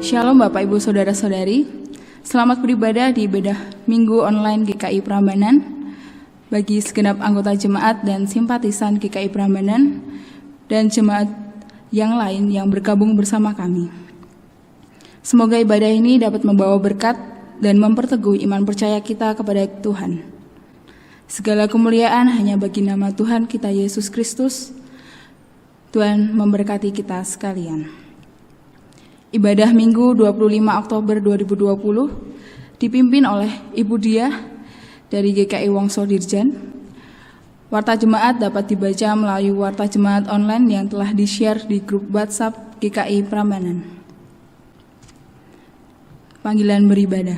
Shalom Bapak Ibu Saudara-saudari, selamat beribadah di ibadah Minggu Online GKI Prambanan. Bagi segenap anggota jemaat dan simpatisan GKI Prambanan dan jemaat yang lain yang bergabung bersama kami. Semoga ibadah ini dapat membawa berkat dan memperteguh iman percaya kita kepada Tuhan. Segala kemuliaan hanya bagi nama Tuhan kita Yesus Kristus. Tuhan memberkati kita sekalian. Ibadah Minggu 25 Oktober 2020 dipimpin oleh Ibu Diah dari GKI Wongso Dirjan. Warta jemaat dapat dibaca melalui warta jemaat online yang telah di-share di grup WhatsApp GKI Prambanan. Panggilan beribadah.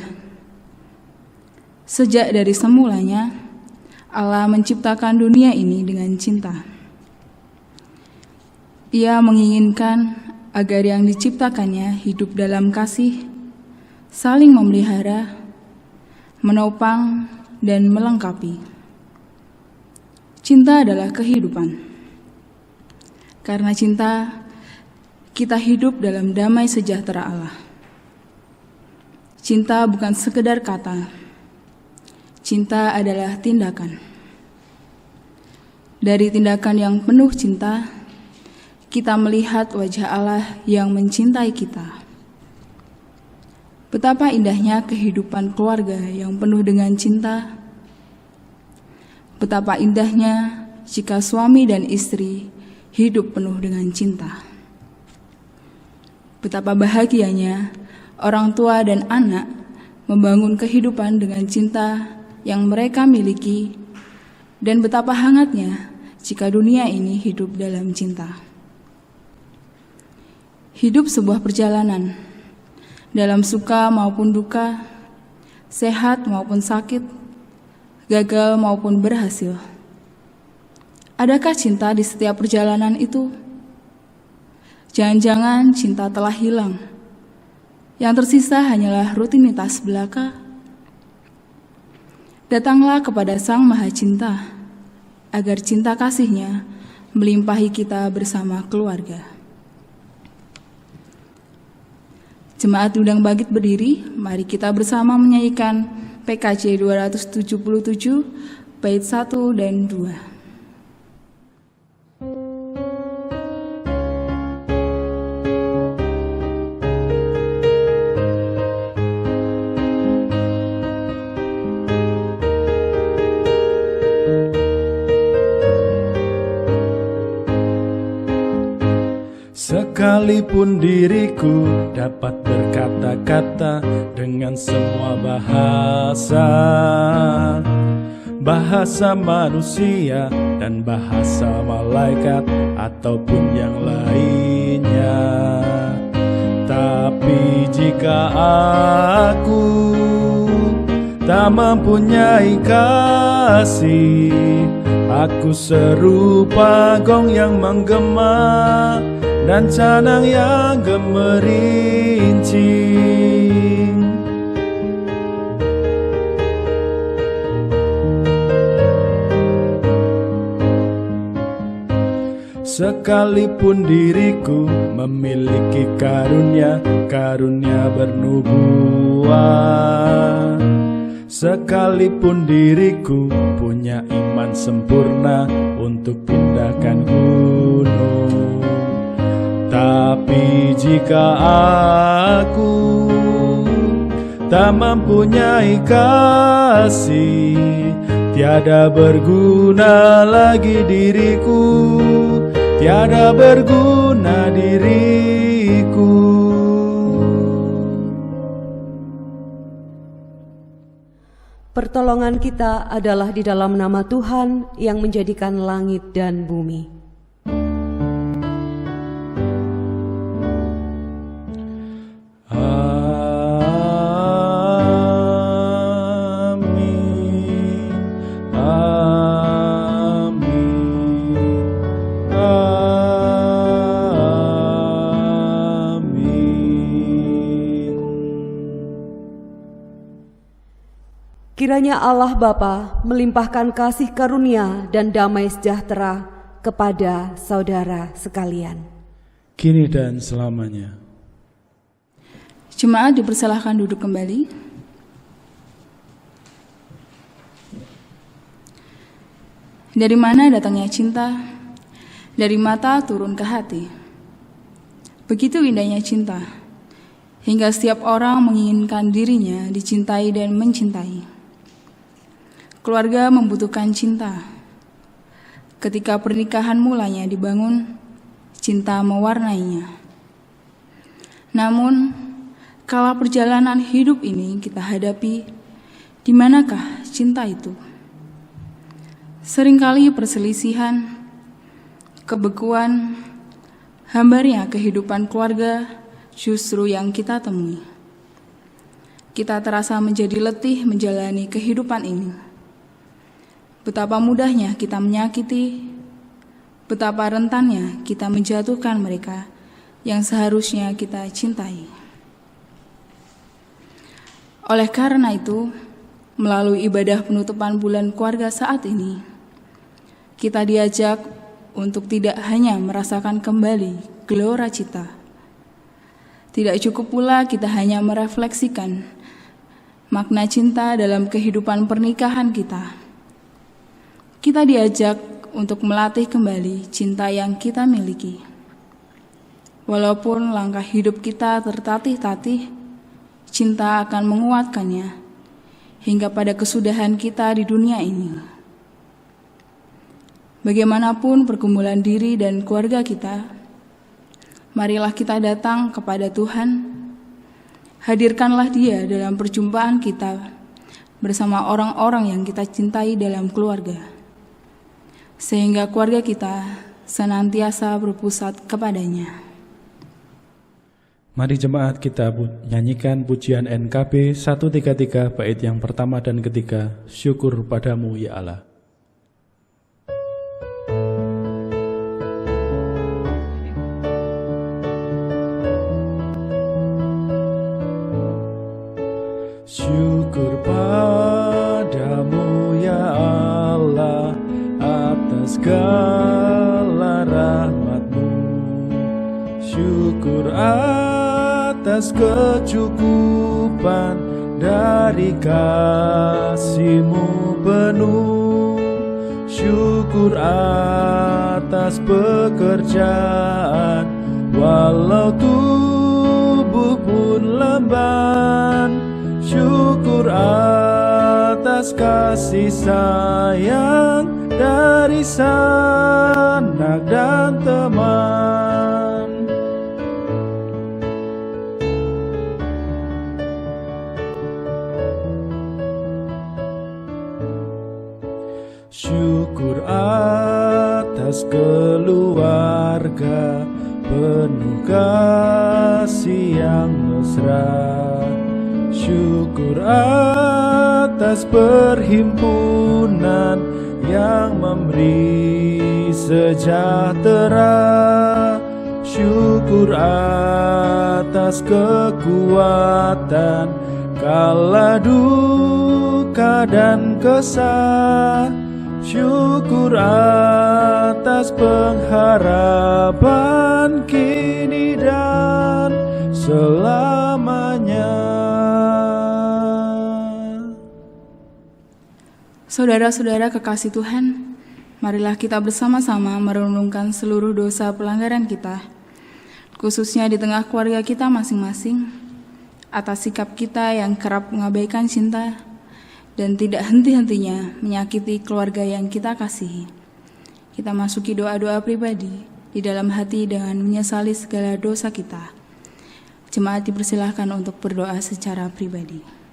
Sejak dari semulanya, Allah menciptakan dunia ini dengan cinta. Ia menginginkan agar yang diciptakannya hidup dalam kasih, saling memelihara, menopang, dan melengkapi. Cinta adalah kehidupan. Karena cinta, kita hidup dalam damai sejahtera Allah. Cinta bukan sekedar kata. Cinta adalah tindakan. Dari tindakan yang penuh cinta, kita melihat wajah Allah yang mencintai kita. Betapa indahnya kehidupan keluarga yang penuh dengan cinta. Betapa indahnya jika suami dan istri hidup penuh dengan cinta. Betapa bahagianya orang tua dan anak membangun kehidupan dengan cinta yang mereka miliki, dan betapa hangatnya jika dunia ini hidup dalam cinta. Hidup sebuah perjalanan, dalam suka maupun duka, sehat maupun sakit, gagal maupun berhasil. Adakah cinta di setiap perjalanan itu? Jangan-jangan cinta telah hilang. Yang tersisa hanyalah rutinitas belaka. Datanglah kepada Sang Maha Cinta, agar cinta kasih-Nya melimpahi kita bersama keluarga. Jemaat Undang Bangkit berdiri, mari kita bersama menyanyikan PKJ 277 bait 1 dan 2. Sekalipun diriku dapat berkata-kata dengan semua bahasa manusia dan bahasa malaikat ataupun yang lainnya. Tapi jika aku tak mempunyai kasih, aku serupa gong yang menggema dan canang yang gemerincing. Sekalipun diriku memiliki karunia bernubuat, sekalipun diriku punya iman sempurna untuk pindahkan gunung, tapi jika aku tak mempunyai kasih, tiada berguna lagi diriku, tiada berguna diriku. Pertolongan kita adalah di dalam nama Tuhan yang menjadikan langit dan bumi. Kiranya Allah Bapa melimpahkan kasih karunia dan damai sejahtera kepada saudara sekalian. Kini dan selamanya. Jemaat dipersilahkan duduk kembali. Dari mana datangnya cinta? Dari mata turun ke hati. Begitu indahnya cinta, hingga setiap orang menginginkan dirinya dicintai dan mencintai. Keluarga membutuhkan cinta. Ketika pernikahan mulanya dibangun, cinta mewarnainya. Namun, kala perjalanan hidup ini kita hadapi, di manakah cinta itu? Seringkali perselisihan, kebekuan, hambarnya kehidupan keluarga justru yang kita temui. Kita terasa menjadi letih menjalani kehidupan ini. Betapa mudahnya kita menyakiti, betapa rentannya kita menjatuhkan mereka yang seharusnya kita cintai. Oleh karena itu, melalui ibadah penutupan bulan keluarga saat ini, kita diajak untuk tidak hanya merasakan kembali gelora cita. Tidak cukup pula kita hanya merefleksikan makna cinta dalam kehidupan pernikahan kita. Kita diajak untuk melatih kembali cinta yang kita miliki. Walaupun langkah hidup kita tertatih-tatih, cinta akan menguatkannya hingga pada kesudahan kita di dunia ini. Bagaimanapun pergumulan diri dan keluarga kita, marilah kita datang kepada Tuhan. Hadirkanlah Dia dalam perjumpaan kita bersama orang-orang yang kita cintai dalam keluarga, sehingga keluarga kita senantiasa berpusat kepadanya. Mari jemaat kita nyanyikan pujian NKB 133 bait yang pertama dan ketiga, Syukur padamu ya Allah. Syukur padamu ya Allah atas segala rahmat-Mu. Syukur atas kecukupan dari kasih-Mu penuh. Syukur atas pekerjaan walau tubuh pun lemban. Syukur atas kasih sayang dari sanak dan teman. Syukur atas keluarga penuh kasih yang mesra. Syukur atas perhimpunan yang memberi sejahtera. Syukur atas kekuatan kala duka dan kesah. Syukur atas pengharapan kini dan selamanya. Saudara-saudara kekasih Tuhan, marilah kita bersama-sama merenungkan seluruh dosa pelanggaran kita, khususnya di tengah keluarga kita masing-masing, atas sikap kita yang kerap mengabaikan cinta dan tidak henti-hentinya menyakiti keluarga yang kita kasihi. Kita masuki doa-doa pribadi di dalam hati dengan menyesali segala dosa kita. Jemaat dipersilahkan untuk berdoa secara pribadi.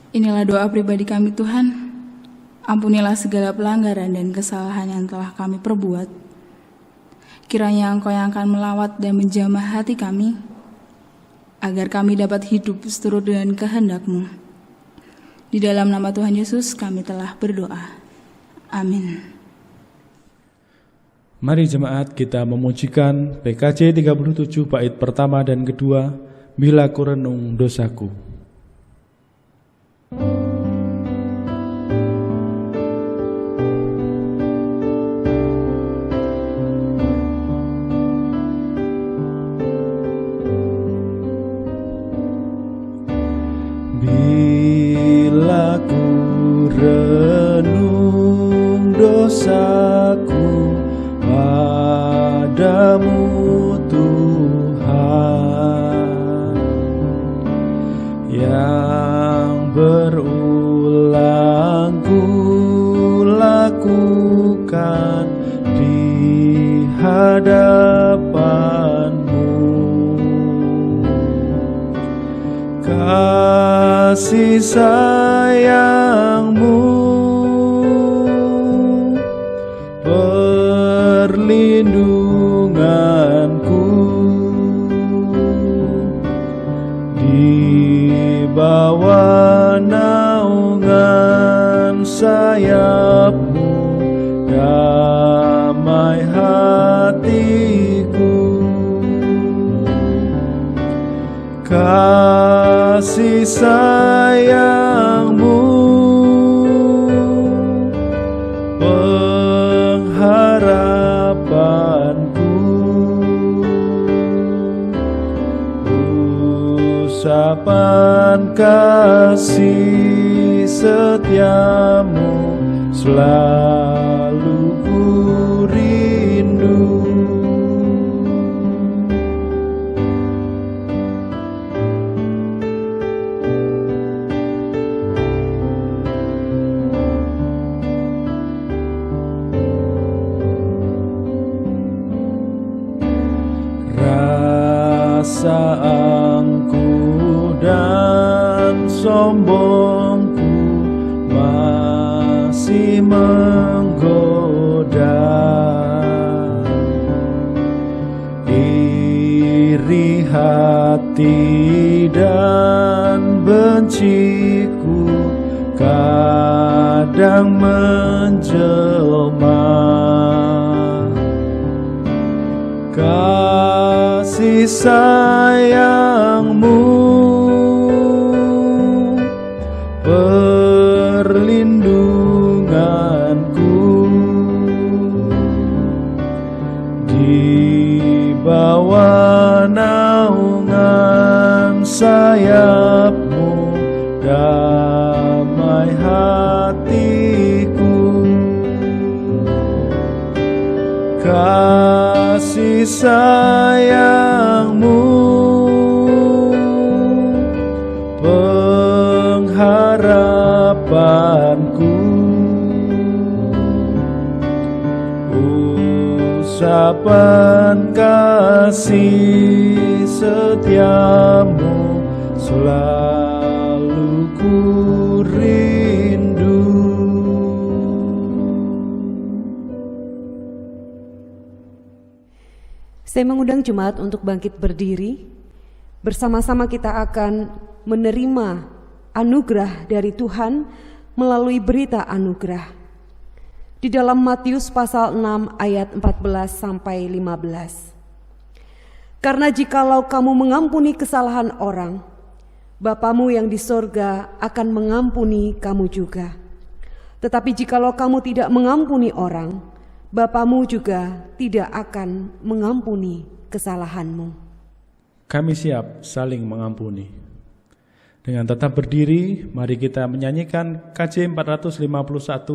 Inilah doa pribadi kami Tuhan, ampunilah segala pelanggaran dan kesalahan yang telah kami perbuat. Kiranya Engkau yang akan melawat dan menjamah hati kami, agar kami dapat hidup seturut dengan kehendak-Mu. Di dalam nama Tuhan Yesus kami telah berdoa. Amin. Mari jemaat kita memujikan PKJ 37 bait pertama dan kedua, Bila Kurenung Dosaku. Bila ku renung dosaku padamu Tuhan, yang berulang ku lakukan di hadapan-Mu, kasih sayang-Mu, perlindunganku, di bawah naungan sayap-Mu, damai hatiku. Kasih sayang-Mu, pengharapanku, usapan kasih setia-Mu selalu ku rindu. Rasa angkuh dan sombongku masih menggoda, iri hati dan benciku kadang menjelma. Kasih sayang-Mu, perlindunganku, di bawah naungan sayap-Mu, damai hatiku. Kasih sayang-Mu, pengharapanku, usapan kasih setia-Mu selalu ku rindu. Saya mengundang jemaat untuk bangkit berdiri. Bersama-sama kita akan menerima anugerah dari Tuhan melalui berita anugerah. Di dalam Matius pasal 6 ayat 14 sampai 15. Karena jikalau kamu mengampuni kesalahan orang, Bapamu yang di sorga akan mengampuni kamu juga. Tetapi jikalau kamu tidak mengampuni orang, Bapamu juga tidak akan mengampuni kesalahanmu. Kami siap saling mengampuni. Dengan tetap berdiri, mari kita menyanyikan KJ 451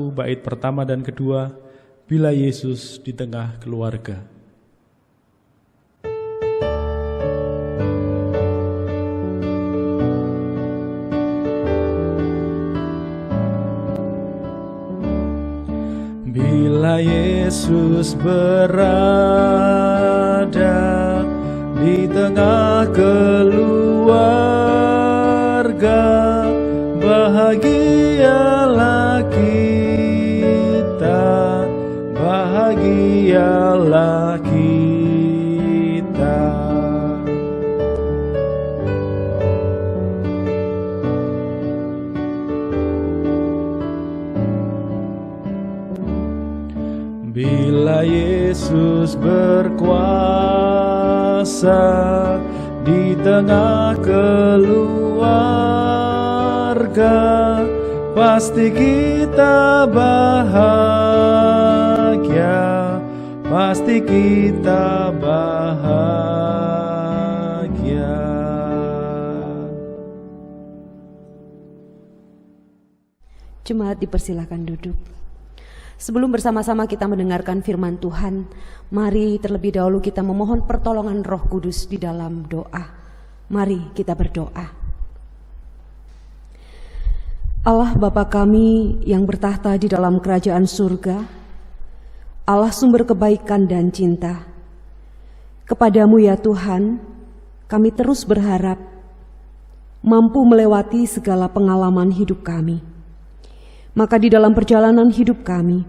bait pertama dan kedua, Bila Yesus di Tengah Keluarga. Bila Yesus berada di tengah keluarga, bahagialah kita, bahagialah kita. Yesus berkuasa di tengah keluarga, pasti kita bahagia, pasti kita bahagia. Jemaat dipersilakan duduk. Sebelum bersama-sama kita mendengarkan firman Tuhan, mari terlebih dahulu kita memohon pertolongan Roh Kudus di dalam doa. Mari kita berdoa. Allah Bapa kami yang bertahta di dalam kerajaan surga, Allah sumber kebaikan dan cinta, kepadamu ya Tuhan, kami terus berharap mampu melewati segala pengalaman hidup kami. Maka di dalam perjalanan hidup kami,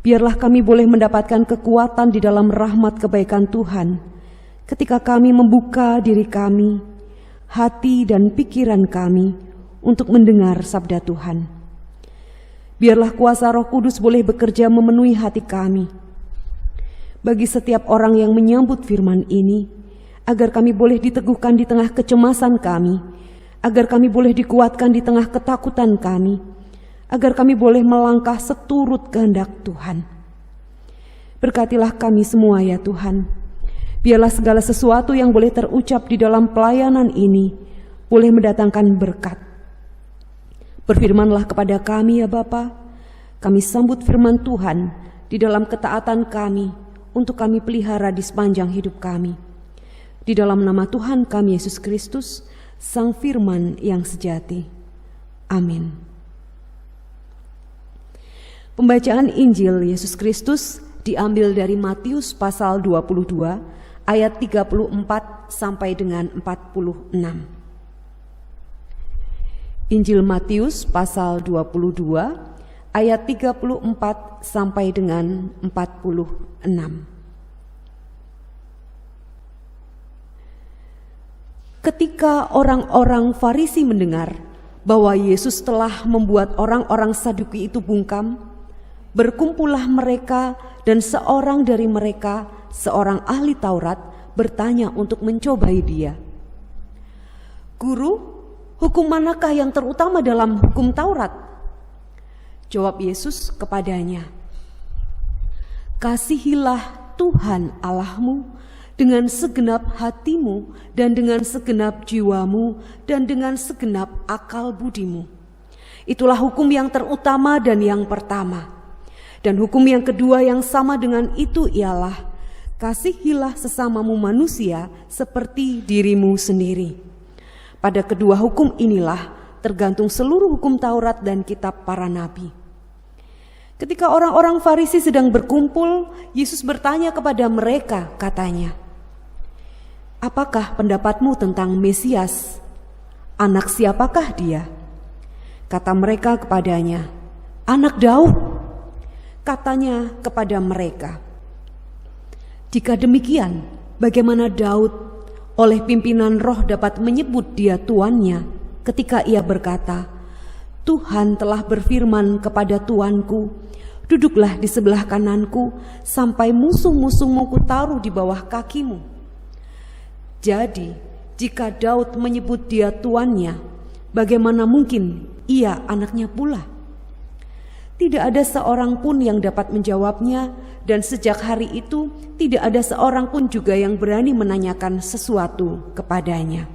biarlah kami boleh mendapatkan kekuatan di dalam rahmat kebaikan Tuhan ketika kami membuka diri kami, hati dan pikiran kami untuk mendengar sabda Tuhan. Biarlah kuasa Roh Kudus boleh bekerja memenuhi hati kami. Bagi setiap orang yang menyambut firman ini, agar kami boleh diteguhkan di tengah kecemasan kami, agar kami boleh dikuatkan di tengah ketakutan kami, agar kami boleh melangkah seturut kehendak Tuhan. Berkatilah kami semua ya Tuhan. Biarlah segala sesuatu yang boleh terucap di dalam pelayanan ini boleh mendatangkan berkat. Berfirmanlah kepada kami ya Bapa. Kami sambut firman Tuhan di dalam ketaatan kami untuk kami pelihara di sepanjang hidup kami. Di dalam nama Tuhan kami Yesus Kristus, Sang Firman yang sejati. Amin. Pembacaan Injil Yesus Kristus diambil dari Matius pasal 22 ayat 34 sampai dengan 46. Injil Matius pasal 22 ayat 34 sampai dengan 46. Ketika orang-orang Farisi mendengar bahwa Yesus telah membuat orang-orang Saduki itu bungkam, berkumpullah mereka dan seorang dari mereka, seorang ahli Taurat, bertanya untuk mencobai dia. Guru, hukum manakah yang terutama dalam hukum Taurat? Jawab Yesus kepadanya, kasihilah Tuhan Allahmu dengan segenap hatimu dan dengan segenap jiwamu dan dengan segenap akal budimu. Itulah hukum yang terutama dan yang pertama. Dan hukum yang kedua yang sama dengan itu ialah, kasihilah sesamamu manusia seperti dirimu sendiri. Pada kedua hukum inilah tergantung seluruh hukum Taurat dan kitab para nabi. Ketika orang-orang Farisi sedang berkumpul, Yesus bertanya kepada mereka, katanya, apakah pendapatmu tentang Mesias? Anak siapakah dia? Kata mereka kepadanya, anak Daud. Katanya kepada mereka, jika demikian, bagaimana Daud oleh pimpinan roh dapat menyebut dia tuannya ketika ia berkata, Tuhan telah berfirman kepada Tuanku, duduklah di sebelah kananku sampai musuh-musuhmu kutaruh di bawah kakimu. Jadi, jika Daud menyebut dia tuannya, bagaimana mungkin ia anaknya pula? Tidak ada seorang pun yang dapat menjawabnya, dan sejak hari itu tidak ada seorang pun juga yang berani menanyakan sesuatu kepadanya.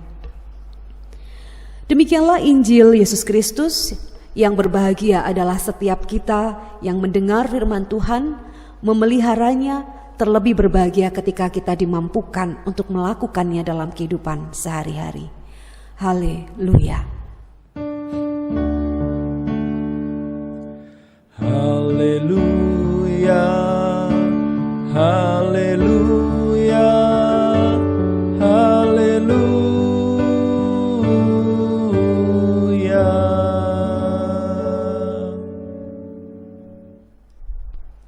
Demikianlah Injil Yesus Kristus. Yang berbahagia adalah setiap kita yang mendengar firman Tuhan, memeliharanya, terlebih berbahagia ketika kita dimampukan untuk melakukannya dalam kehidupan sehari-hari. Haleluya. Haleluya, haleluya, haleluya.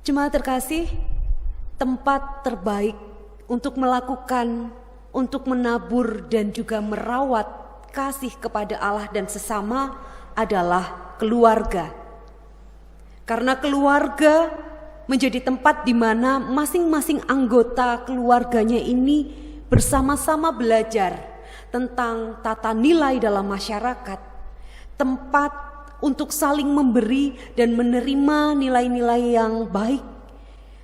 Jemaat terkasih, tempat terbaik untuk melakukan, untuk menabur dan juga merawat kasih kepada Allah dan sesama adalah keluarga. Karena keluarga menjadi tempat di mana masing-masing anggota keluarganya ini bersama-sama belajar tentang tata nilai dalam masyarakat, tempat untuk saling memberi dan menerima nilai-nilai yang baik,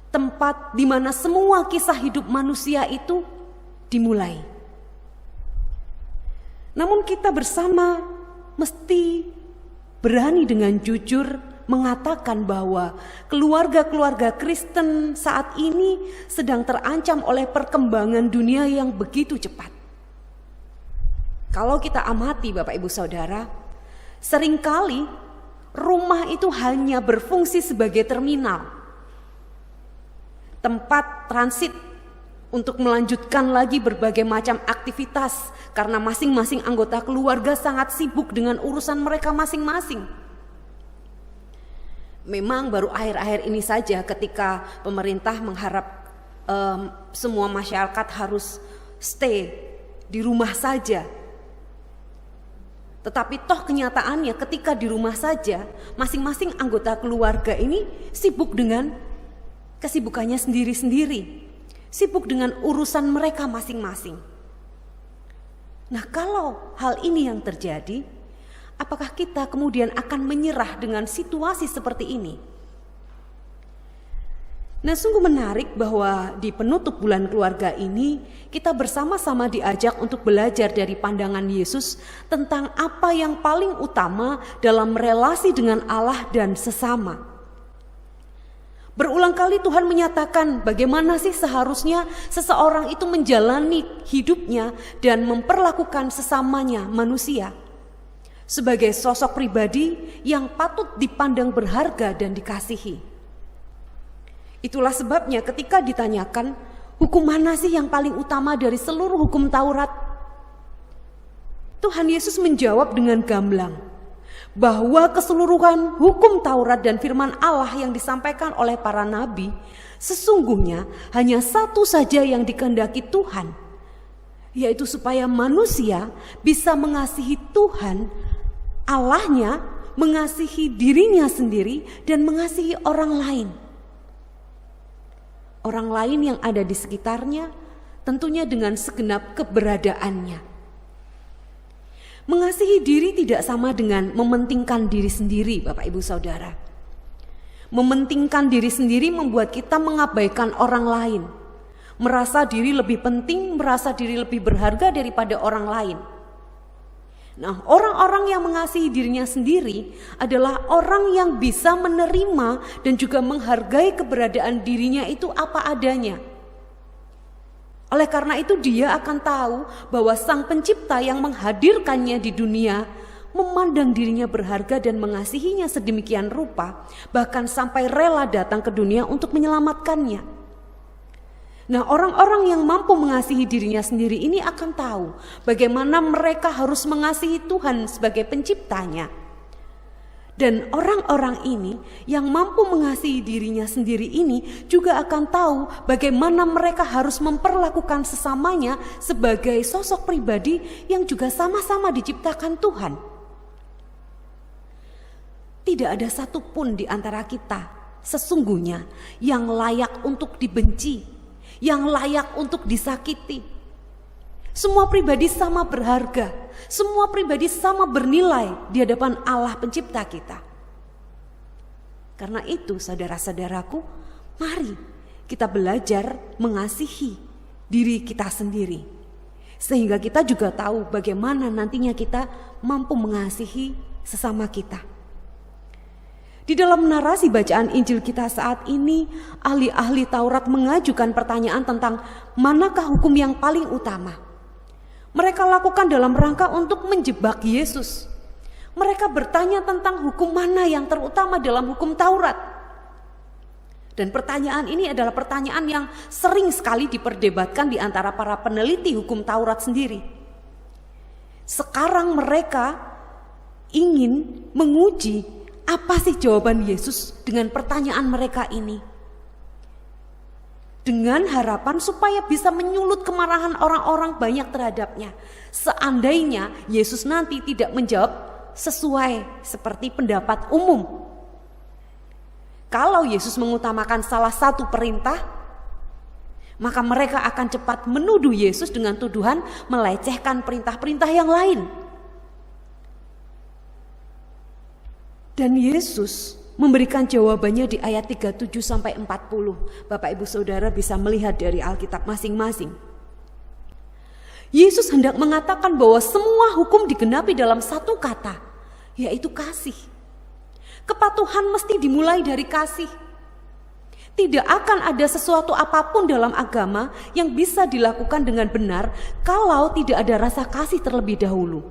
tempat di mana semua kisah hidup manusia itu dimulai. Namun kita bersama mesti berani dengan jujur mengatakan bahwa keluarga-keluarga Kristen saat ini sedang terancam oleh perkembangan dunia yang begitu cepat. Kalau kita amati Bapak Ibu Saudara, seringkali rumah itu hanya berfungsi sebagai terminal, tempat transit untuk melanjutkan lagi berbagai macam aktivitas karena masing-masing anggota keluarga sangat sibuk dengan urusan mereka masing-masing. Memang baru akhir-akhir ini saja ketika pemerintah mengharap semua masyarakat harus stay di rumah saja. Tetapi toh kenyataannya ketika di rumah saja, masing-masing anggota keluarga ini sibuk dengan kesibukannya sendiri-sendiri, sibuk dengan urusan mereka masing-masing. Nah, kalau hal ini yang terjadi, apakah kita kemudian akan menyerah dengan situasi seperti ini? Nah, sungguh menarik bahwa di penutup bulan keluarga ini kita bersama-sama diajak untuk belajar dari pandangan Yesus tentang apa yang paling utama dalam relasi dengan Allah dan sesama. Berulang kali Tuhan menyatakan bagaimana sih seharusnya seseorang itu menjalani hidupnya dan memperlakukan sesamanya manusia sebagai sosok pribadi yang patut dipandang berharga dan dikasihi. Itulah sebabnya ketika ditanyakan hukum mana sih yang paling utama dari seluruh hukum Taurat, Tuhan Yesus menjawab dengan gamblang bahwa keseluruhan hukum Taurat dan firman Allah yang disampaikan oleh para nabi sesungguhnya hanya satu saja yang dikehendaki Tuhan, yaitu supaya manusia bisa mengasihi Tuhan Allahnya, mengasihi dirinya sendiri dan mengasihi orang lain. Orang lain yang ada di sekitarnya, tentunya dengan segenap keberadaannya. Mengasihi diri tidak sama dengan mementingkan diri sendiri, Bapak Ibu Saudara. Mementingkan diri sendiri membuat kita mengabaikan orang lain, merasa diri lebih penting, merasa diri lebih berharga daripada orang lain. Nah, orang-orang yang mengasihi dirinya sendiri adalah orang yang bisa menerima dan juga menghargai keberadaan dirinya itu apa adanya. Oleh karena itu dia akan tahu bahwa Sang Pencipta yang menghadirkannya di dunia memandang dirinya berharga dan mengasihinya sedemikian rupa, bahkan sampai rela datang ke dunia untuk menyelamatkannya. Nah, orang-orang yang mampu mengasihi dirinya sendiri ini akan tahu bagaimana mereka harus mengasihi Tuhan sebagai penciptanya. Dan orang-orang ini yang mampu mengasihi dirinya sendiri ini juga akan tahu bagaimana mereka harus memperlakukan sesamanya sebagai sosok pribadi yang juga sama-sama diciptakan Tuhan. Tidak ada satupun di antara kita sesungguhnya yang layak untuk dibenci, yang layak untuk disakiti. Semua pribadi sama berharga, semua pribadi sama bernilai di hadapan Allah Pencipta kita. Karena itu saudara-saudaraku, mari kita belajar mengasihi diri kita sendiri, sehingga kita juga tahu bagaimana nantinya kita mampu mengasihi sesama kita. Di dalam narasi bacaan Injil kita saat ini, ahli-ahli Taurat mengajukan pertanyaan tentang manakah hukum yang paling utama. Mereka lakukan dalam rangka untuk menjebak Yesus. Mereka bertanya tentang hukum mana yang terutama dalam hukum Taurat. Dan pertanyaan ini adalah pertanyaan yang sering sekali diperdebatkan di antara para peneliti hukum Taurat sendiri. Sekarang mereka ingin menguji apa sih jawaban Yesus dengan pertanyaan mereka ini? Dengan harapan supaya bisa menyulut kemarahan orang-orang banyak terhadapnya. Seandainya Yesus nanti tidak menjawab sesuai seperti pendapat umum. Kalau Yesus mengutamakan salah satu perintah, maka mereka akan cepat menuduh Yesus dengan tuduhan melecehkan perintah-perintah yang lain. Dan Yesus memberikan jawabannya di ayat 37-40. Bapak Ibu Saudara bisa melihat dari Alkitab masing-masing. Yesus hendak mengatakan bahwa semua hukum digenapi dalam satu kata, yaitu kasih. Kepatuhan mesti dimulai dari kasih. Tidak akan ada sesuatu apapun dalam agama yang bisa dilakukan dengan benar kalau tidak ada rasa kasih terlebih dahulu.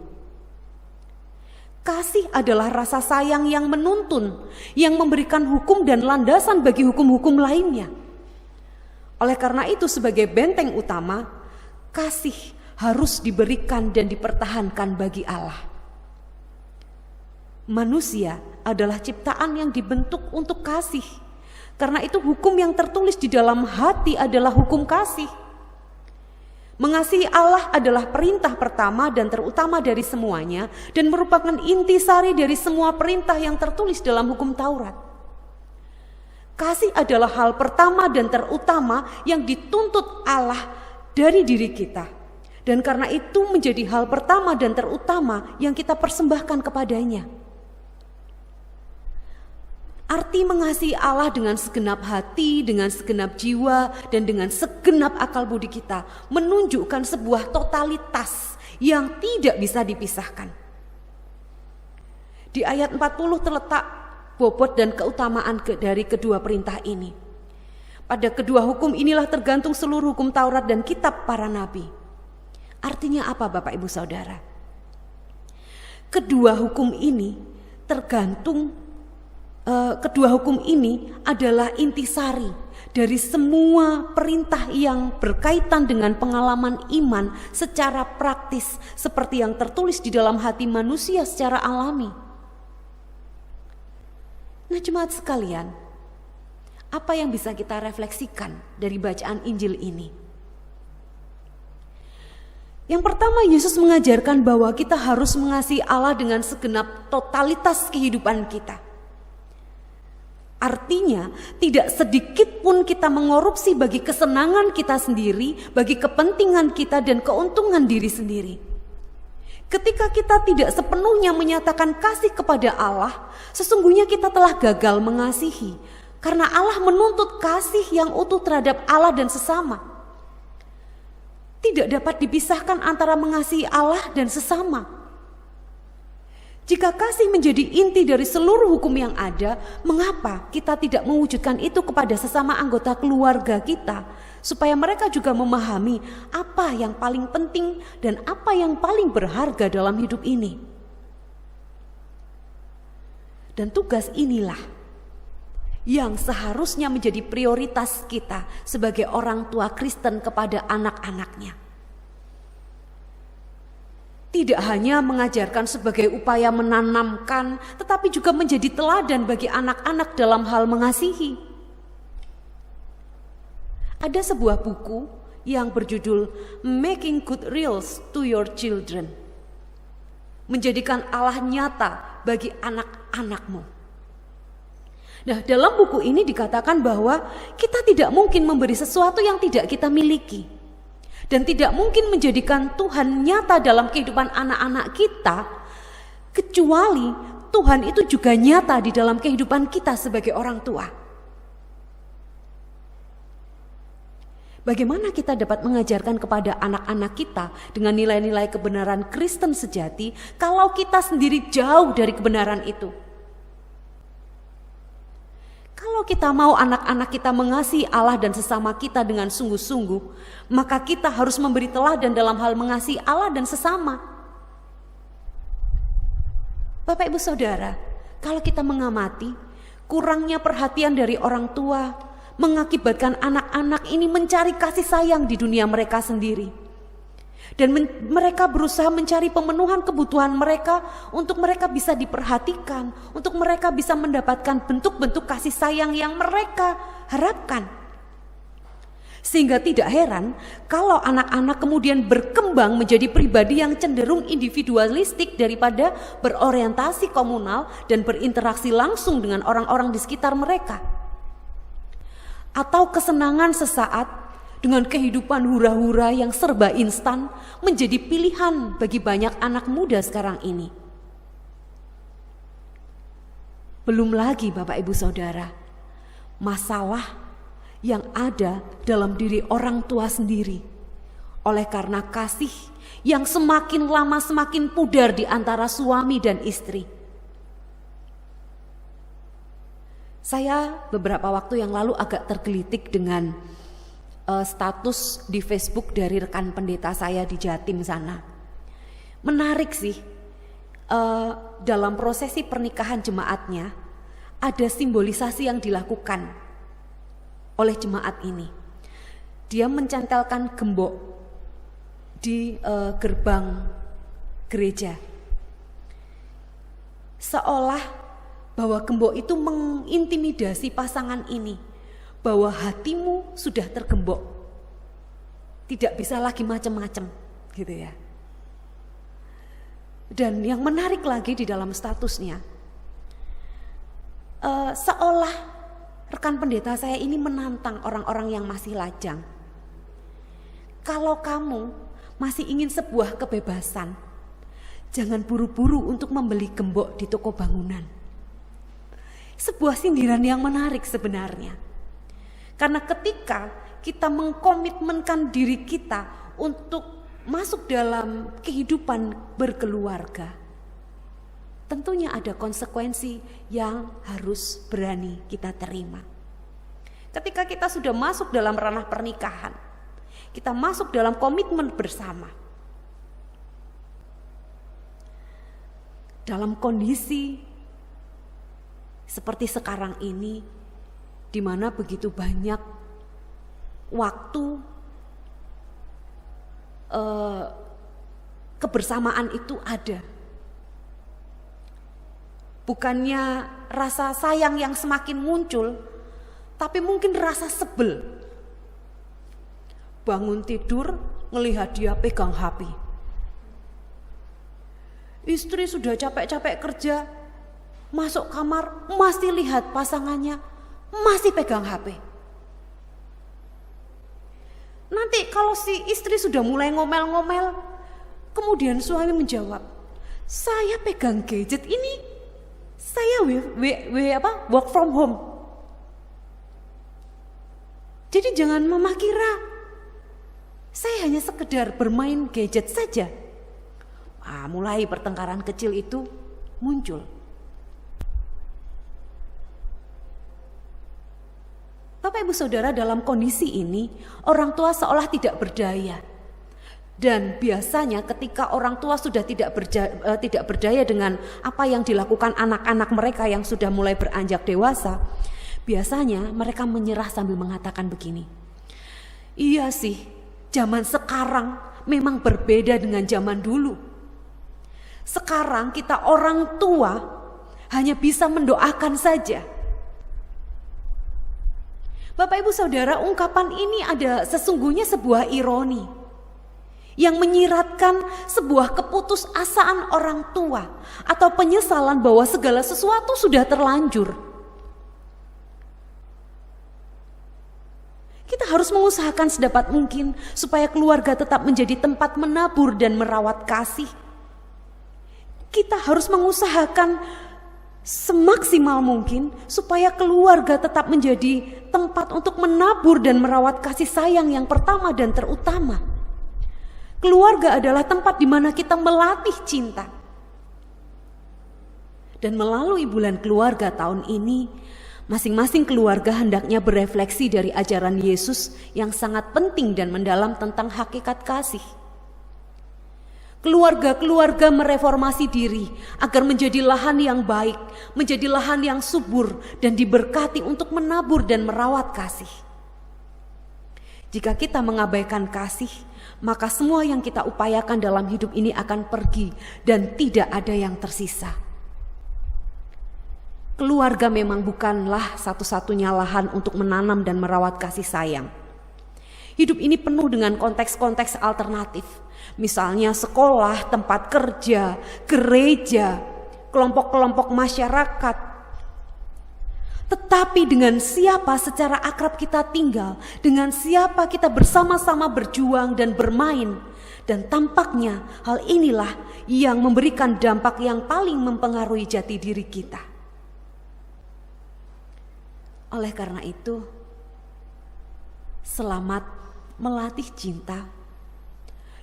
Kasih adalah rasa sayang yang menuntun, yang memberikan hukum dan landasan bagi hukum-hukum lainnya. Oleh karena itu, sebagai benteng utama, kasih harus diberikan dan dipertahankan bagi Allah. Manusia adalah ciptaan yang dibentuk untuk kasih. Karena itu hukum yang tertulis di dalam hati adalah hukum kasih. Mengasihi Allah adalah perintah pertama dan terutama dari semuanya dan merupakan intisari dari semua perintah yang tertulis dalam hukum Taurat. Kasih adalah hal pertama dan terutama yang dituntut Allah dari diri kita. Dan karena itu menjadi hal pertama dan terutama yang kita persembahkan kepadanya. Arti mengasihi Allah dengan segenap hati, dengan segenap jiwa, dan dengan segenap akal budi kita menunjukkan sebuah totalitas yang tidak bisa dipisahkan. Di ayat 40 terletak bobot dan keutamaan dari kedua perintah ini. Pada kedua hukum inilah tergantung seluruh hukum Taurat dan kitab para nabi. Artinya apa Bapak Ibu Saudara? Kedua hukum ini adalah intisari dari semua perintah yang berkaitan dengan pengalaman iman secara praktis seperti yang tertulis di dalam hati manusia secara alami. Nah, jemaat sekalian, apa yang bisa kita refleksikan dari bacaan Injil ini? Yang pertama, Yesus mengajarkan bahwa kita harus mengasihi Allah dengan segenap totalitas kehidupan kita. Artinya, tidak sedikit pun kita mengorupsi bagi kesenangan kita sendiri, bagi kepentingan kita dan keuntungan diri sendiri. Ketika kita tidak sepenuhnya menyatakan kasih kepada Allah, sesungguhnya kita telah gagal mengasihi. Karena Allah menuntut kasih yang utuh terhadap Allah dan sesama. Tidak dapat dipisahkan antara mengasihi Allah dan sesama. Jika kasih menjadi inti dari seluruh hukum yang ada, mengapa kita tidak mewujudkan itu kepada sesama anggota keluarga kita, supaya mereka juga memahami apa yang paling penting dan apa yang paling berharga dalam hidup ini. Dan tugas inilah yang seharusnya menjadi prioritas kita sebagai orang tua Kristen kepada anak-anaknya. Tidak hanya mengajarkan sebagai upaya menanamkan, tetapi juga menjadi teladan bagi anak-anak dalam hal mengasihi. Ada sebuah buku yang berjudul Making Good Reels to Your Children. Menjadikan Allah nyata bagi anak-anakmu. Nah, dalam buku ini dikatakan bahwa kita tidak mungkin memberi sesuatu yang tidak kita miliki. Dan tidak mungkin menjadikan Tuhan nyata dalam kehidupan anak-anak kita, kecuali Tuhan itu juga nyata di dalam kehidupan kita sebagai orang tua. Bagaimana kita dapat mengajarkan kepada anak-anak kita dengan nilai-nilai kebenaran Kristen sejati kalau kita sendiri jauh dari kebenaran itu? Kalau kita mau anak-anak kita mengasihi Allah dan sesama kita dengan sungguh-sungguh, maka kita harus memberi teladan dalam hal mengasihi Allah dan sesama. Bapak Ibu Saudara, kalau kita mengamati, kurangnya perhatian dari orang tua mengakibatkan anak-anak ini mencari kasih sayang di dunia mereka sendiri. Dan mereka berusaha mencari pemenuhan kebutuhan mereka untuk mereka bisa diperhatikan, untuk mereka bisa mendapatkan bentuk-bentuk kasih sayang yang mereka harapkan. Sehingga tidak heran kalau anak-anak kemudian berkembang menjadi pribadi yang cenderung individualistik daripada berorientasi komunal dan berinteraksi langsung dengan orang-orang di sekitar mereka. Atau kesenangan sesaat dengan kehidupan hura-hura yang serba instan menjadi pilihan bagi banyak anak muda sekarang ini. Belum lagi Bapak Ibu Saudara, masalah yang ada dalam diri orang tua sendiri oleh karena kasih yang semakin lama semakin pudar di antara suami dan istri. Saya beberapa waktu yang lalu agak tergelitik dengan status di Facebook dari rekan pendeta saya di Jatim sana. Menarik sih, dalam prosesi pernikahan jemaatnya ada simbolisasi yang dilakukan oleh jemaat ini. Dia mencantelkan gembok di gerbang gereja, seolah bahwa gembok itu mengintimidasi pasangan ini, bahwa hatimu sudah tergembok, tidak bisa lagi macam-macam, gitu ya. Dan yang menarik lagi di dalam statusnya, seolah rekan pendeta saya ini menantang orang-orang yang masih lajang. Kalau kamu masih ingin sebuah kebebasan, jangan buru-buru untuk membeli gembok di toko bangunan. Sebuah sindiran yang menarik sebenarnya. Karena ketika kita mengkomitmenkan diri kita untuk masuk dalam kehidupan berkeluarga, tentunya ada konsekuensi yang harus berani kita terima. Ketika kita sudah masuk dalam ranah pernikahan, kita masuk dalam komitmen bersama. Dalam kondisi seperti sekarang ini, di mana begitu banyak waktu kebersamaan itu ada. Bukannya rasa sayang yang semakin muncul, tapi mungkin rasa sebel. Bangun tidur, ngelihat dia pegang HP. Istri sudah capek-capek kerja, masuk kamar, masih lihat pasangannya, masih pegang HP. Nanti kalau si istri sudah mulai ngomel-ngomel, kemudian suami menjawab, saya pegang gadget ini, saya work from home. Jadi jangan mama kira saya hanya sekedar bermain gadget saja. Mulai pertengkaran kecil itu muncul. Bapak Ibu Saudara, dalam kondisi ini orang tua seolah tidak berdaya. Dan biasanya ketika orang tua sudah tidak berdaya dengan apa yang dilakukan anak-anak mereka yang sudah mulai beranjak dewasa, biasanya mereka menyerah sambil mengatakan begini, iya sih, zaman sekarang memang berbeda dengan zaman dulu. Sekarang kita orang tua hanya bisa mendoakan saja. Bapak Ibu Saudara, ungkapan ini ada sesungguhnya sebuah ironi yang menyiratkan sebuah keputusasaan orang tua atau penyesalan bahwa segala sesuatu sudah terlanjur. Kita harus mengusahakan sedapat mungkin supaya keluarga tetap menjadi tempat menabur dan merawat kasih. Kita harus mengusahakan semaksimal mungkin supaya keluarga tetap menjadi tempat untuk menabur dan merawat kasih sayang yang pertama dan terutama. Keluarga adalah tempat di mana kita melatih cinta. Dan melalui bulan keluarga tahun ini, masing-masing keluarga hendaknya berefleksi dari ajaran Yesus yang sangat penting dan mendalam tentang hakikat kasih. Keluarga-keluarga mereformasi diri agar menjadi lahan yang baik, menjadi lahan yang subur dan diberkati untuk menabur dan merawat kasih. Jika kita mengabaikan kasih, maka semua yang kita upayakan dalam hidup ini akan pergi dan tidak ada yang tersisa. Keluarga memang bukanlah satu-satunya lahan untuk menanam dan merawat kasih sayang. Hidup ini penuh dengan konteks-konteks alternatif. Misalnya sekolah, tempat kerja, gereja, kelompok-kelompok masyarakat. Tetapi dengan siapa secara akrab kita tinggal, dengan siapa kita bersama-sama berjuang dan bermain. Dan tampaknya hal inilah yang memberikan dampak yang paling mempengaruhi jati diri kita. Oleh karena itu, selamat melatih cinta,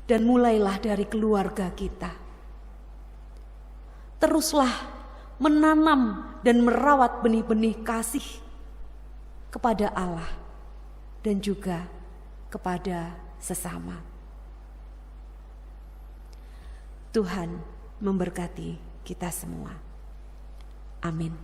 dan mulailah dari keluarga kita. Teruslah menanam dan merawat benih-benih kasih kepada Allah dan juga kepada sesama. Tuhan memberkati kita semua. Amin.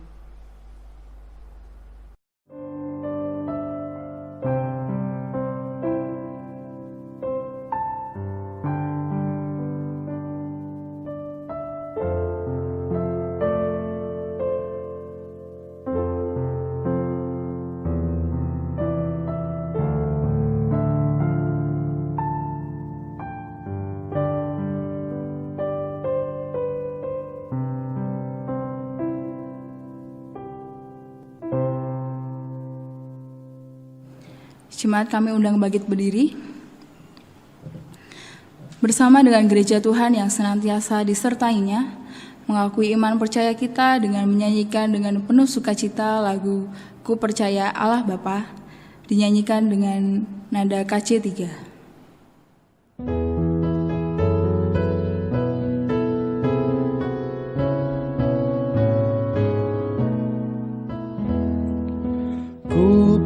Jemaat kami undang bangkit berdiri. Bersama dengan gereja Tuhan yang senantiasa disertainya, mengakui iman percaya kita dengan menyanyikan dengan penuh sukacita lagu Ku Percaya Allah Bapa, dinyanyikan dengan nada KC 3.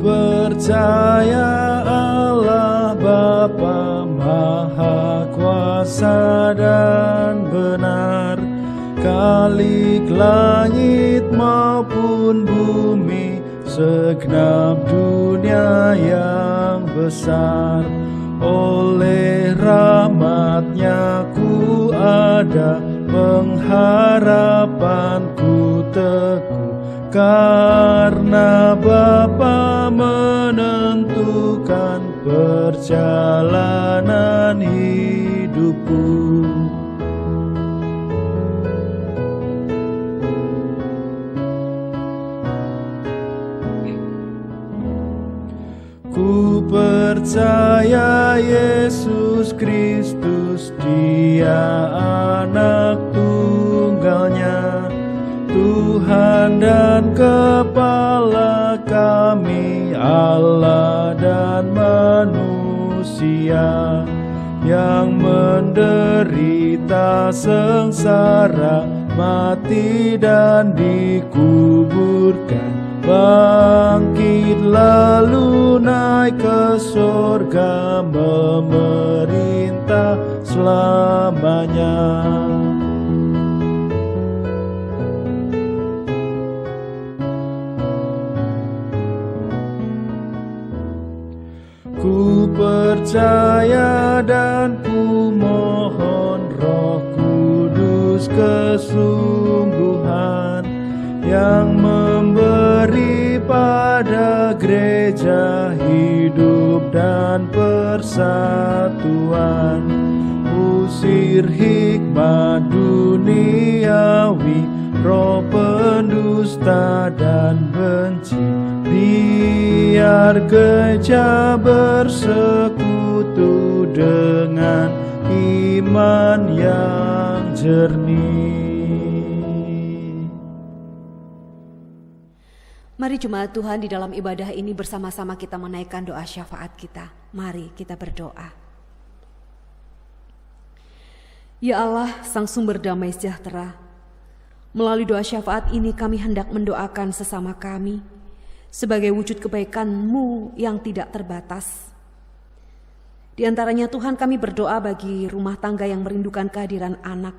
Percaya Allah Bapa Maha Kuasa dan benar, Khalik langit maupun bumi, segenap dunia yang besar. Oleh rahmat-Nya ku ada, pengharapanku teguh, karena Bapa menentukan perjalanan hidupku. Ku percaya Yesus Kristus, Dia anak tunggalnya, Tuhan dan Kepala kami, Allah dan manusia, yang menderita sengsara, mati dan dikuburkan, bangkit lalu naik ke surga, memerintah selamanya. Ku percaya dan ku mohon Roh Kudus kesungguhan, yang memberi pada gereja hidup dan persatuan. Usir hikmat duniawi, roh pendusta dan benci, biar gereja bersekutu dengan iman yang jernih. Mari jemaat Tuhan, di dalam ibadah ini bersama-sama kita menaikkan doa syafaat kita. Mari kita berdoa. Ya Allah, Sang Sumber Damai Sejahtera, melalui doa syafaat ini kami hendak mendoakan sesama kami sebagai wujud kebaikan-Mu yang tidak terbatas. Di antaranya Tuhan, kami berdoa bagi rumah tangga yang merindukan kehadiran anak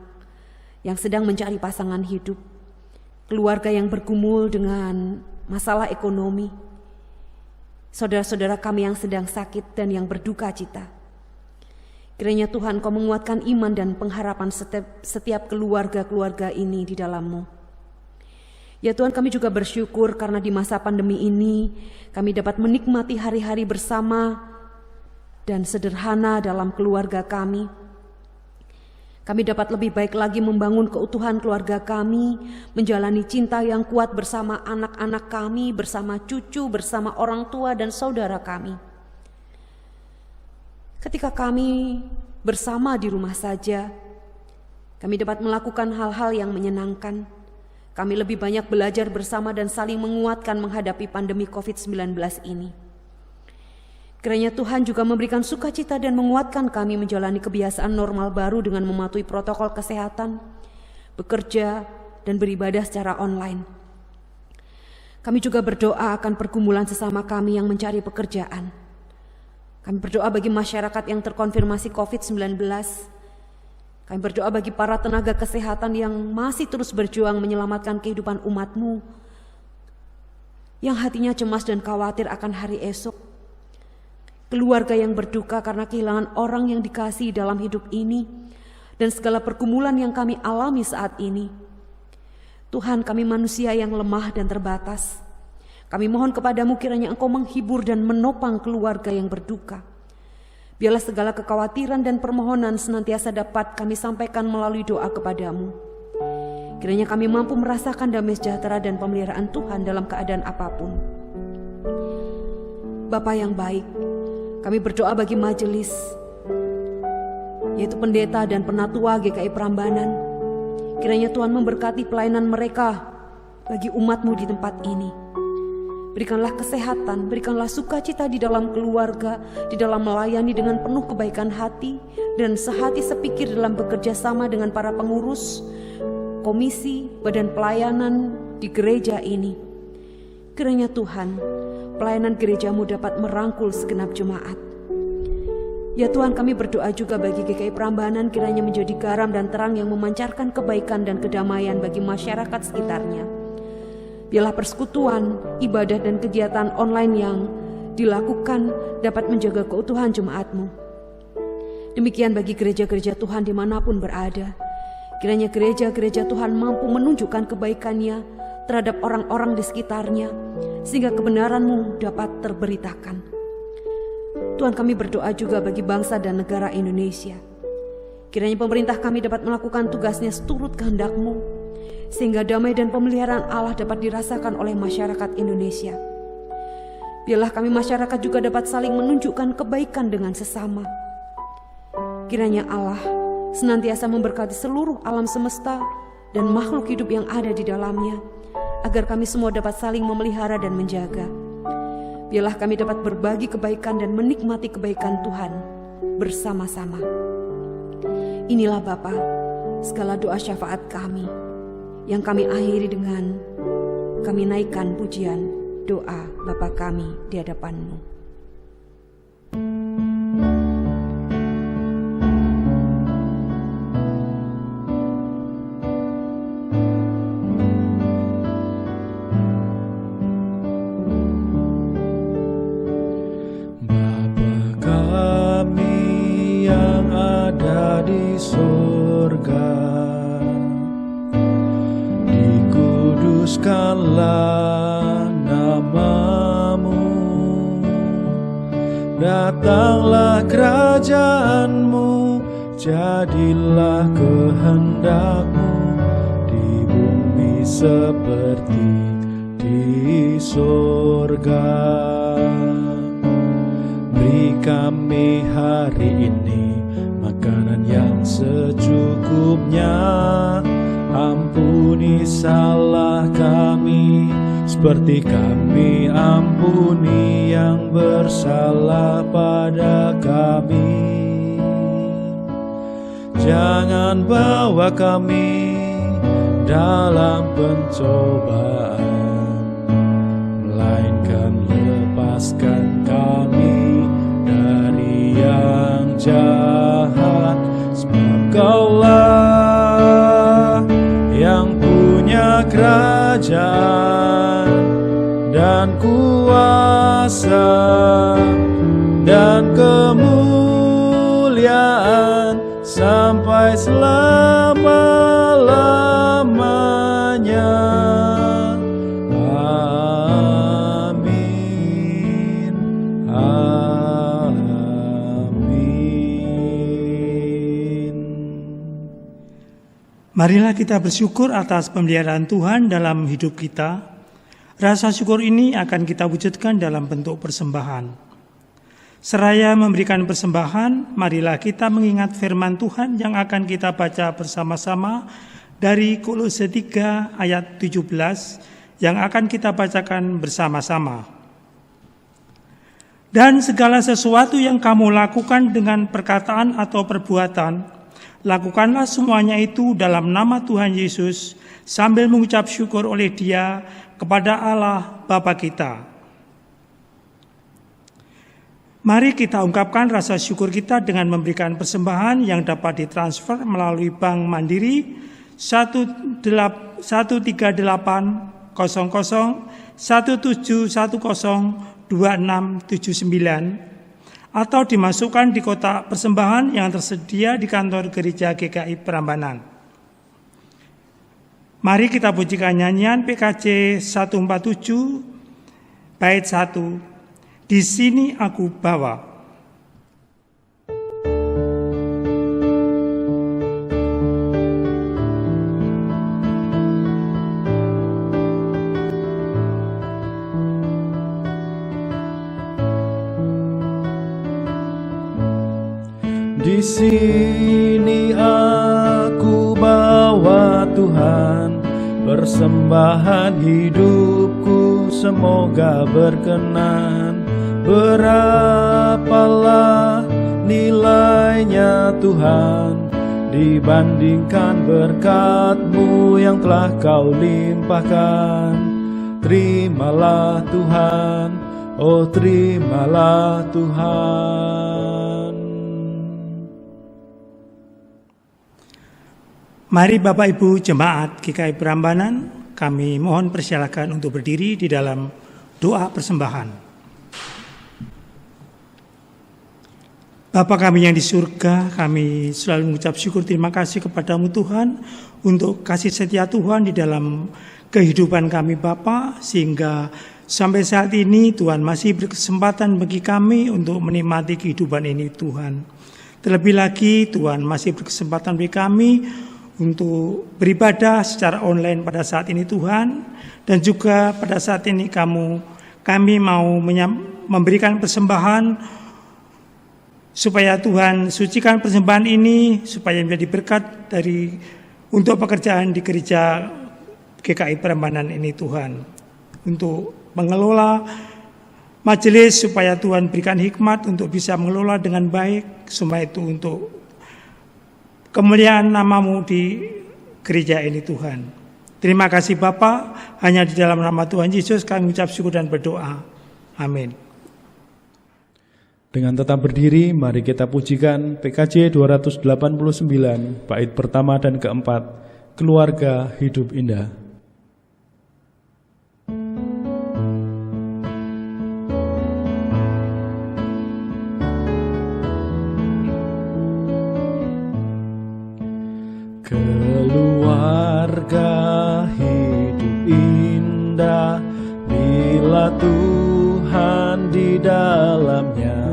yang sedang mencari pasangan hidup, keluarga yang bergumul dengan masalah ekonomi, saudara-saudara kami yang sedang sakit dan yang berduka cita. Kiranya Tuhan, Kau menguatkan iman dan pengharapan setiap keluarga-keluarga ini di dalam-Mu. Ya Tuhan, kami juga bersyukur karena di masa pandemi ini kami dapat menikmati hari-hari bersama dan sederhana dalam keluarga kami. Kami dapat lebih baik lagi membangun keutuhan keluarga kami, menjalani cinta yang kuat bersama anak-anak kami, bersama cucu, bersama orang tua dan saudara kami. Ketika kami bersama di rumah saja, kami dapat melakukan hal-hal yang menyenangkan. Kami lebih banyak belajar bersama dan saling menguatkan menghadapi pandemi COVID-19 ini. Kiranya Tuhan juga memberikan sukacita dan menguatkan kami menjalani kebiasaan normal baru dengan mematuhi protokol kesehatan, bekerja, dan beribadah secara online. Kami juga berdoa akan pergumulan sesama kami yang mencari pekerjaan. Kami berdoa bagi masyarakat yang terkonfirmasi COVID-19. Kami berdoa bagi para tenaga kesehatan yang masih terus berjuang menyelamatkan kehidupan umat-Mu, yang hatinya cemas dan khawatir akan hari esok. Keluarga yang berduka karena kehilangan orang yang dikasihi dalam hidup ini, dan segala pergumulan yang kami alami saat ini. Tuhan, kami manusia yang lemah dan terbatas. Kami mohon kepadamu kiranya Engkau menghibur dan menopang keluarga yang berduka. Biarlah segala kekhawatiran dan permohonan senantiasa dapat kami sampaikan melalui doa kepadamu. Kiranya kami mampu merasakan damai sejahtera dan pemeliharaan Tuhan dalam keadaan apapun. Bapa yang baik, kami berdoa bagi majelis, yaitu pendeta dan penatua GKI Prambanan. Kiranya Tuhan memberkati pelayanan mereka bagi umat-Mu di tempat ini. Berikanlah kesehatan, berikanlah sukacita di dalam keluarga, di dalam melayani dengan penuh kebaikan hati, dan sehati sepikir dalam bekerja sama dengan para pengurus, komisi, badan pelayanan di gereja ini. Kiranya Tuhan, pelayanan gereja-Mu dapat merangkul segenap jemaat. Ya Tuhan, kami berdoa juga bagi GKI Prambanan kiranya menjadi garam dan terang yang memancarkan kebaikan dan kedamaian bagi masyarakat sekitarnya. Biarlah persekutuan, ibadah dan kegiatan online yang dilakukan dapat menjaga keutuhan jemaat-Mu. Demikian bagi gereja-gereja Tuhan dimanapun berada. Kiranya gereja-gereja Tuhan mampu menunjukkan kebaikan-Nya terhadap orang-orang di sekitarnya, sehingga kebenaran-Mu dapat terberitakan. Tuhan, kami berdoa juga bagi bangsa dan negara Indonesia. Kiranya pemerintah kami dapat melakukan tugasnya seturut kehendak-Mu, sehingga damai dan pemeliharaan Allah dapat dirasakan oleh masyarakat Indonesia. Biarlah kami masyarakat juga dapat saling menunjukkan kebaikan dengan sesama. Kiranya Allah senantiasa memberkati seluruh alam semesta dan makhluk hidup yang ada di dalamnya, agar kami semua dapat saling memelihara dan menjaga. Biarlah kami dapat berbagi kebaikan dan menikmati kebaikan Tuhan bersama-sama. Inilah Bapa, segala doa syafaat kami, yang kami akhiri dengan kami naikkan pujian doa Bapa kami di hadapan-Mu. Bapa kami yang ada di surga, dikuduskanlah nama-Mu, datanglah kerajaan-Mu, jadilah kehendak-Mu di bumi seperti di surga. Beri kami hari ini makanan yang secukupnya. Ampuni salah kami, seperti kami ampuni yang bersalah pada kami. Jangan bawa kami dalam pencobaan, melainkan lepaskan kami dari yang jahat. Sebab Kaulah yang punya kerajaan dan kuasa dan kemuliaan sampai selama-lamanya. Amin. Amin. Marilah kita bersyukur atas pemeliharaan Tuhan dalam hidup kita. Rasa syukur ini akan kita wujudkan dalam bentuk persembahan. Seraya memberikan persembahan, marilah kita mengingat firman Tuhan yang akan kita baca bersama-sama dari Kolose 3 ayat 17 yang akan kita bacakan bersama-sama. Dan segala sesuatu yang kamu lakukan dengan perkataan atau perbuatan, lakukanlah semuanya itu dalam nama Tuhan Yesus sambil mengucap syukur oleh Dia kepada Allah Bapa kita. Mari kita ungkapkan rasa syukur kita dengan memberikan persembahan yang dapat ditransfer melalui Bank Mandiri 1380017102679 atau dimasukkan di kotak persembahan yang tersedia di kantor gereja GKI Prambanan. Mari kita pujikan nyanyian PKJ 147 bait 1, Di Sini Aku Bawa. Di sini aku bawa Tuhan, persembahan hidupku semoga berkenan. Berapalah nilainya Tuhan dibandingkan berkat-Mu yang telah Kau limpahkan. Terimalah Tuhan, oh terimalah Tuhan. Mari Bapak Ibu Jemaat GKI Prambanan, kami mohon persilakan untuk berdiri di dalam doa persembahan. Bapa kami yang di surga, kami selalu mengucap syukur terima kasih kepadamu Tuhan untuk kasih setia Tuhan di dalam kehidupan kami Bapa, sehingga sampai saat ini Tuhan masih berkesempatan bagi kami untuk menikmati kehidupan ini Tuhan. Terlebih lagi Tuhan masih berkesempatan bagi kami untuk beribadah secara online pada saat ini Tuhan, dan juga pada saat ini kami mau memberikan persembahan supaya Tuhan sucikan persembahan ini supaya menjadi berkat untuk pekerjaan di gereja GKI Prambanan ini Tuhan, untuk mengelola majelis supaya Tuhan berikan hikmat untuk bisa mengelola dengan baik, semua itu untuk kemuliaan nama-Mu di gereja ini Tuhan. Terima kasih Bapa, hanya di dalam nama Tuhan Yesus kami ucap syukur dan berdoa. Amin. Dengan tetap berdiri, mari kita pujikan PKJ 289, bait pertama dan keempat, Keluarga Hidup Indah. Keluarga hidup indah bila Tuhan di dalamnya,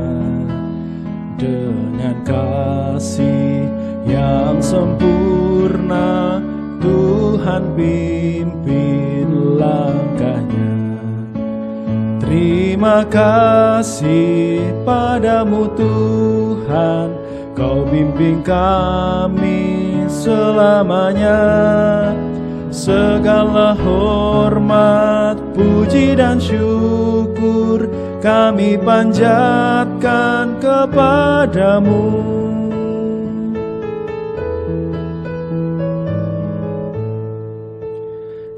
dengan kasih yang sempurna Tuhan pimpin langkahnya. Terima kasih padamu Tuhan, Kau bimbing kami selamanya. Segala hormat, puji dan syukur kami panjatkan kepadamu.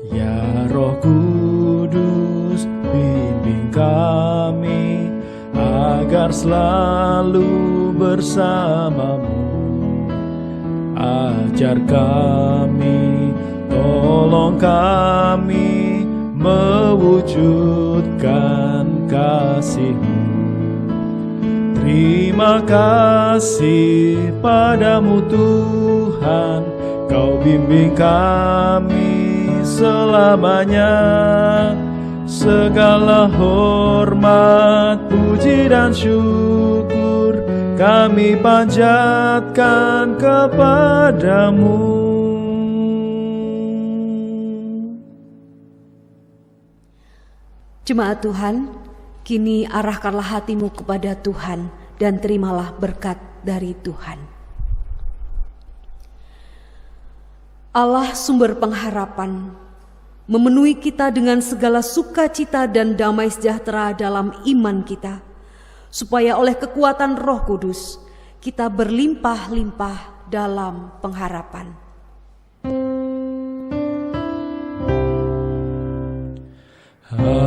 Ya Roh Kudus, bimbing kami agar selalu bersamamu. Ajar kami, tolong kami mewujudkan kasih-Mu. Terima kasih padamu Tuhan, Kau bimbing kami selamanya. Segala hormat, puji dan syukur kami panjatkan kepadamu. Jemaat Tuhan, kini arahkanlah hatimu kepada Tuhan dan terimalah berkat dari Tuhan. Allah sumber pengharapan, memenuhi kita dengan segala sukacita dan damai sejahtera dalam iman kita, supaya oleh kekuatan Roh Kudus kita berlimpah-limpah dalam pengharapan. Haleluya.